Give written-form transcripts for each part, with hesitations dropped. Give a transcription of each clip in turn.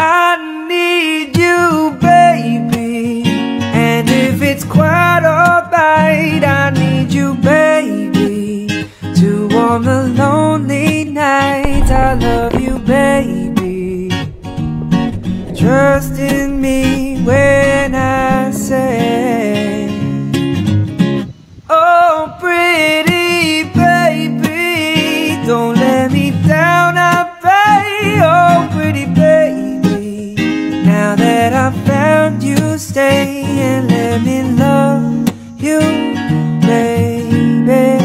I need you, baby. And if it's quite alright, I need you, baby, to warm the lonely nights. I love you, baby. Trust in me when I say, oh, pretty baby, don't let me down, I pray. Oh, pretty baby, now that I found you, stay and let me love you, baby.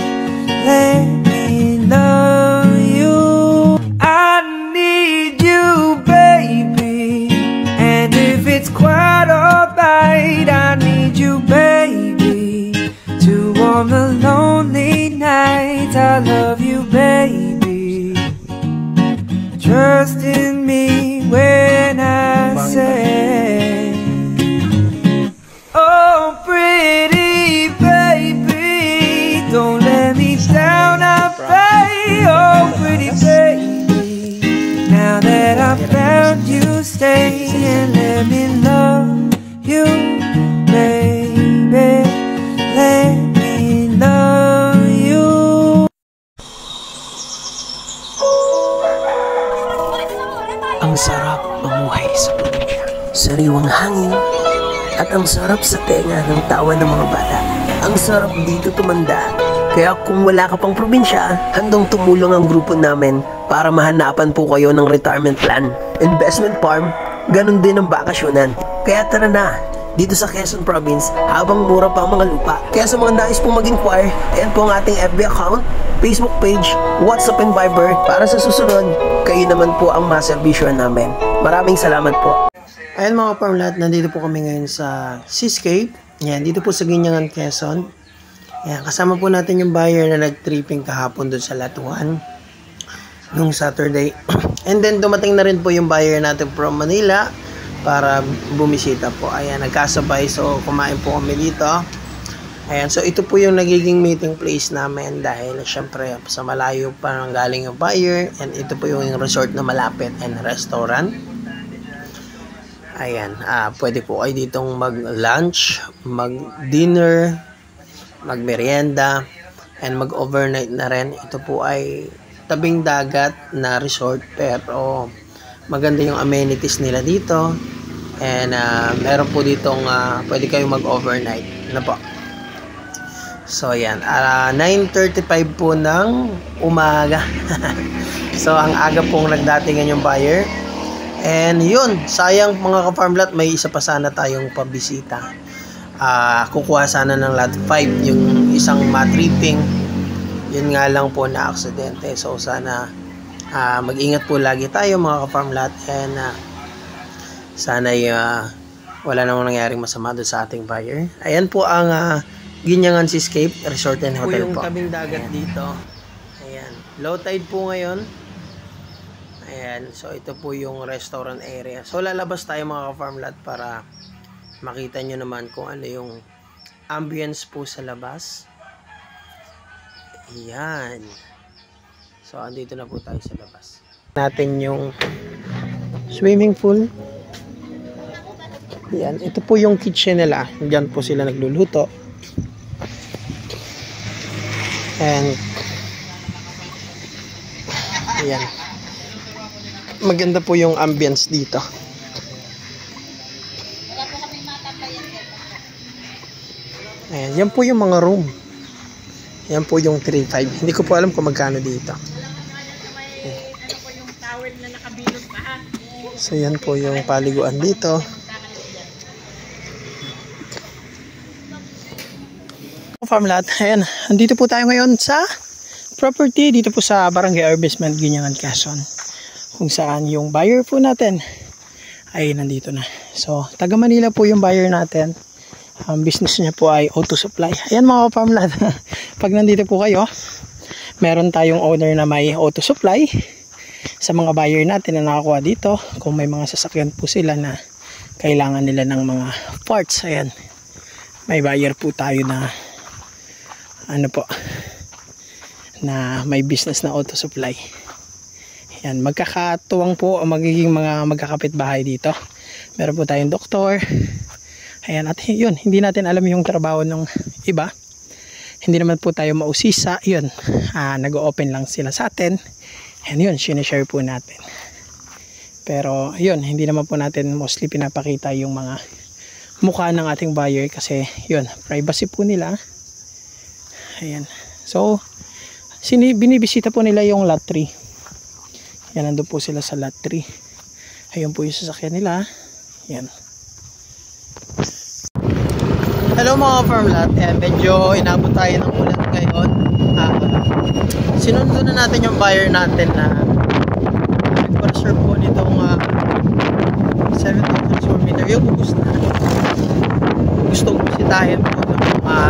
Let me love you. I need you, baby. And if it's quite alright, I need you, baby, to warm the lonely nights. I love you, baby. Trust in me when I say, oh, pretty baby, don't let me down, I pray. Oh, pretty baby, now that I found you, stay and let me love you, baby. Let me love you. Ang sarap mamuhay sa probinsya. Sariwang hangin at ang sarap sa tenga ng tawa ng mga bata. Ang sarap dito tumanda. Kaya kung wala ka pang probinsya, handang tumulong ang grupo namin para mahanapan po kayo ng retirement plan. Investment farm, ganun din ang bakasyonan. Kaya tara na, dito sa Quezon Province, habang mura pa ang mga lupa. Kaya sa mga nais pong mag-inquire, ayan po ang ating FB account, Facebook page, WhatsApp and Viber. Para sa susunod, kayo naman po ang maserbisyohan namin. Maraming salamat po. Ayan mga farm lahat, nandito po kami ngayon sa Seascape. Ayan, dito po sa Ginyangan, Quezon. Ayan, kasama po natin yung buyer na nag-tripping kahapon doon sa Latuan nung Saturday. And then dumating na rin po yung buyer natin from Manila para bumisita po. Ayan, nagkasabay, so kumain po kami dito. Ayan, so ito po yung nagiging meeting place namin dahil syempre sa malayo pa nang galing yung buyer, and ito po yung resort na malapit and restaurant. Ayan, pwede po kayo ditong mag-lunch, mag-dinner, mag-merienda, and mag-overnight na rin. Ito po ay tabing dagat na resort, pero maganda yung amenities nila dito. And meron po ditong pwede kayong mag-overnight. Ano po? So ayan, 9:35 po ng umaga. So ang aga pong nagdatingan yung buyer. And yun, sayang mga ka-farmlat, may isa pa sana tayong pabisita. Kukuha sana ng lot 5 yung isang matripping. Yun nga lang po na aksidente. So sana mag-ingat po lagi tayo mga ka-farmlat, and sana wala namang nangyaring masama doon sa ating buyer. Ayan po ang Ginyangan Seascape Resort and Hotel po. Yung tabing dagat dito. Ayan, low tide po ngayon. Ayan, so ito po yung restaurant area. So lalabas tayo mga ka-farmlat para makita nyo naman kung ano yung ambience po sa labas. Ayan. So andito na po tayo sa labas. Natin yung swimming pool. Ayan, ito po yung kitchen nila. Diyan po sila nagluluto. And ayan, maganda po yung ambience dito. Ayan, yan po yung mga room. Yan po yung 3.5. Hindi ko po alam kung magkano dito. So yan po yung paliguan dito. Farmlat, ayan, andito po tayo ngayon sa property dito po sa Barangay Arbesment, Ginyangan, Quezon, kung saan yung buyer po natin ay nandito na. So taga Manila po yung buyer natin. Ang business niya po ay auto supply. Ayan mga farmlat, pag nandito po kayo, meron tayong owner na may auto supply sa mga buyer natin na nakakuha dito. Kung may mga sasakyan po sila na kailangan nila ng mga parts, ayan, may buyer po tayo na ano po, na may business na auto supply. Yan, magkakatuwang po ang magiging mga magkakapitbahay dito. Meron po tayong doktor. Ayan, at yun, hindi natin alam yung trabaho ng iba. Hindi naman po tayo mausisa. Yun, nag-open lang sila sa atin. And yun, sinishare po natin. Pero yun, hindi naman po natin mostly pinapakita yung mga mukha ng ating buyer kasi yun, privacy po nila. Ayan. So, binibisita po nila yung lot 3. Yan, nandun po sila sa lot 3. Ayun po yung sasakyan nila. Yan. Hello mga farm lot. Medyo inabot tayo ng ulan ngayon. Sinundo na natin yung buyer natin na nag-reserve po nitong 7,000 square meter. Yung gusto bisitahin po ng mga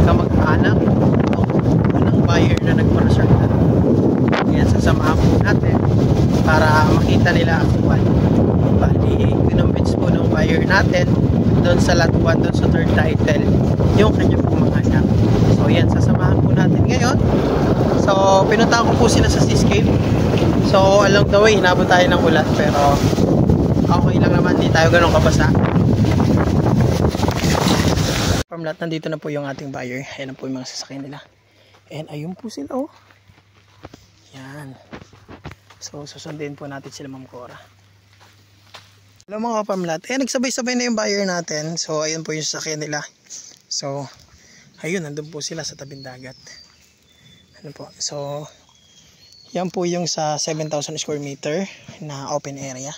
kamag-anak ng buyer na nag-reserve na. Yan, sasamahan po natin para makita nila ang buwan. Bali, kinumbits po ng buyer natin doon sa lot 1, doon sa third title, yung kanya po mga anak. So yan, sasamahan po natin ngayon. So pinuntahan ko po sila sa Seascape. So along the way, hinabot tayo ng ulan, pero okay lang naman, hindi tayo ganun kabasa. Farm lot, nandito na po yung ating buyer. Ayan na po yung mga sasakyan nila. And ayun po sila, oh. Yan. So susundin po natin sila, Ma'am Cora. Hello mga farm lot. Nagsabay-sabay na yung buyer natin. So ayun po yung sasakyan nila. So ayun, nandun po sila sa tabing dagat. Ano po? So yan po yung sa 7,000 square meter na open area.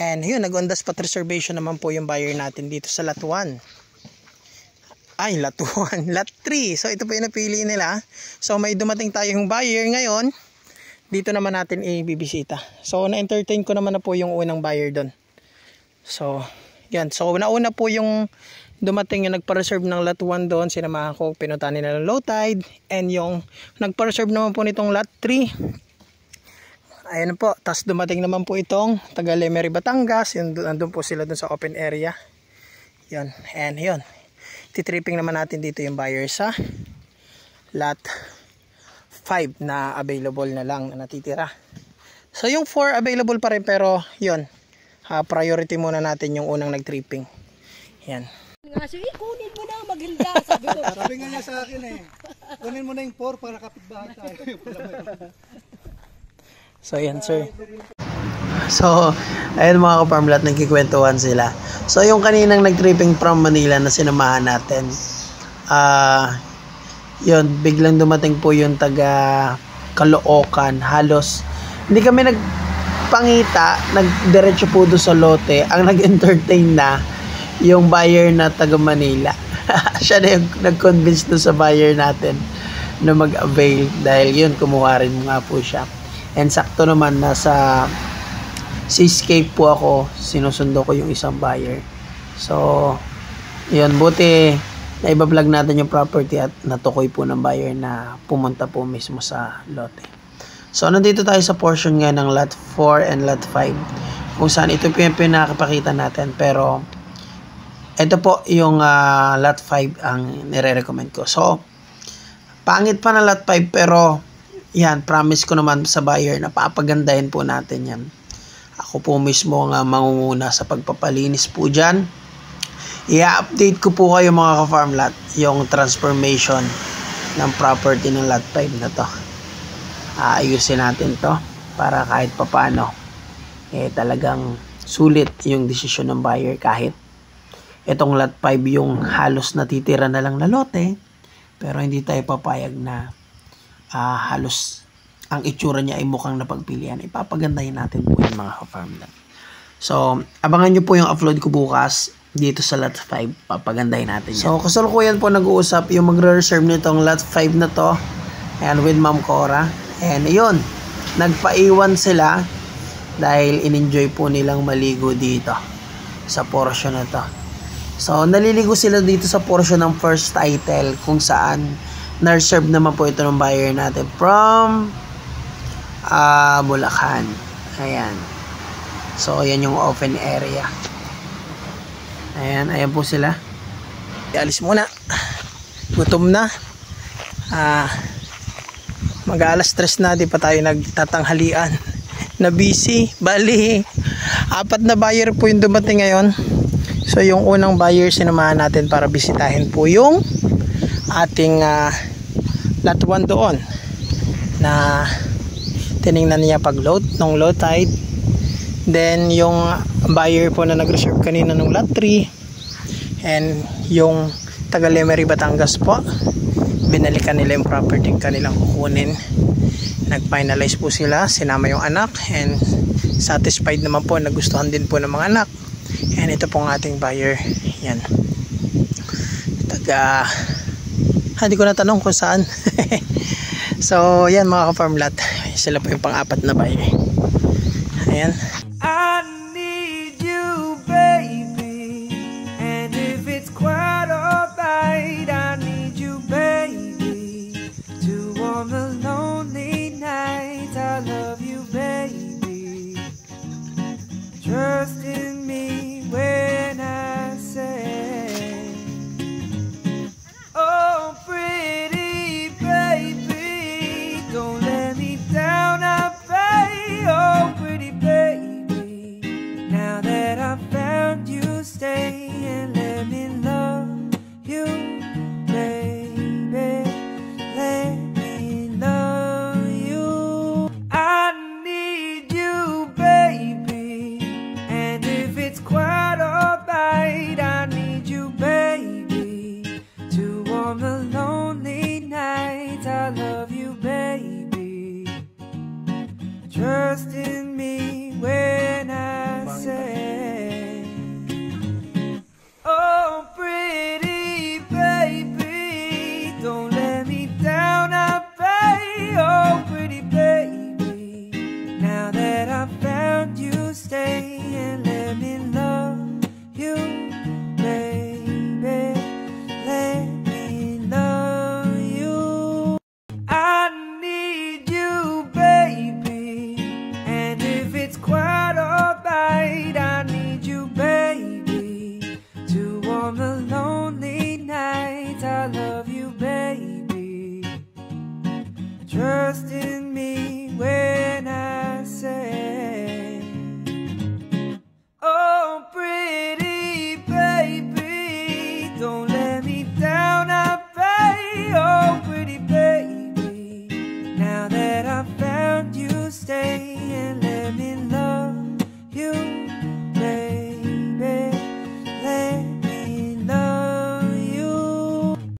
And yun, nag-on the spot reservation naman po yung buyer natin dito sa lot 1. Ay, lot 1, lot 3. So ito po yung napili nila. So may dumating tayong buyer ngayon. Dito naman natin ibibisita. So na-entertain ko naman na po yung unang buyer doon. So yan. So nauna po yung dumating yung nagpa-reserve ng lot 1 doon. Sinamahan ko, pinuntahan nila ng low tide. And yung nagpa-reserve naman po nitong lot 3. Ayan po. Tapos dumating naman po itong taga Lemery, Batangas. Yun, nandun po sila dun sa open area. Yun. And yun. Titripping naman natin dito yung buyer sa lot 5 na available na lang na natitira. So yung 4 available pa rin, pero yun, priority muna natin yung unang nag-tripping. Yan. Nga sige, kunin mo na, maghilda, sabi ko. Sabi nga niya sa akin kunin mo na yung 4 para kapitbahay tayo. So yan, sir. So, ayun mga ka-farm lot, nagkikwentuhan sila. So yung kaninang nag-tripping from Manila na sinamahan natin, yun, biglang dumating po yung taga Caloocan. Halos hindi kami nagpangita, nagdiretso po doon sa lote. Ang nag-entertain na yung buyer na taga Manila. Siya na yung nag-convince doon sa buyer natin na mag-avail, dahil yun, kumuha rin nga po siya. And sakto naman, nasa Seascape po ako, sinusundo ko yung isang buyer. So yun, buti na iba-vlog natin yung property at natukoy po ng buyer na pumunta po mismo sa lote. So nandito tayo sa portion nga ng lot 4 and lot 5, kung saan ito po yung pinakapakita natin. Pero ito po yung lot 5 ang nire-recommend ko. So pangit pa na lot 5, pero yan, promise ko naman sa buyer na papagandahin po natin yan. Ako po mismo ang mangunguna sa pagpapalinis po dyan. I-update ko po kayo mga ka-farm lot yung transformation ng property ng lot 5 na to. Ayusin natin to para kahit papano talagang sulit yung desisyon ng buyer, kahit itong lot 5 yung halos natitira na lang na lote, pero hindi tayo papayag na halos ang itsura niya ay mukhang napagpilian. Ipapagandahin natin po yung mga ka-farm lot. So abangan nyo po yung upload ko bukas dito sa lot 5. Papagandahin natin yan. So kasalukuyan po nag-uusap yung magre-reserve nitong lot 5 na to, and with Ma'am Cora. And yun, nagpaiwan sila dahil in-enjoy po nilang maligo dito sa portion na to. So naliligo sila dito sa portion ng first title, kung saan na-reserve naman po ito ng buyer natin from Bulacan. Ayan. So ayan yung open area. Ayan po sila. Ialis muna. Gutom na. Mag-alas 3 na, di pa tayo nagtatanghalian. na busy. Bali, 4 na buyer po yung dumating ngayon. So yung unang buyer sinamahan natin para bisitahin po yung ating lot 1 doon na tiningnan niya pag load nung low tide. Then yung buyer po na nag-reserve kanina nung lot 3 and yung taga Lemery Batangas po, binalikan nila yung property kanilang kukunin. Nag-finalize po sila, sinama yung anak and satisfied naman po, nagustuhan din po ng mga anak. And ito pong ating buyer, yan, taga hindi ko natanong kung saan. So yan mga ka-farm lot, sila po yung pang-4 na buyer. Ayan. I need you, baby. And if it's quite alright, I need you, baby. To warm the lonely nights. I love you, baby. Trust is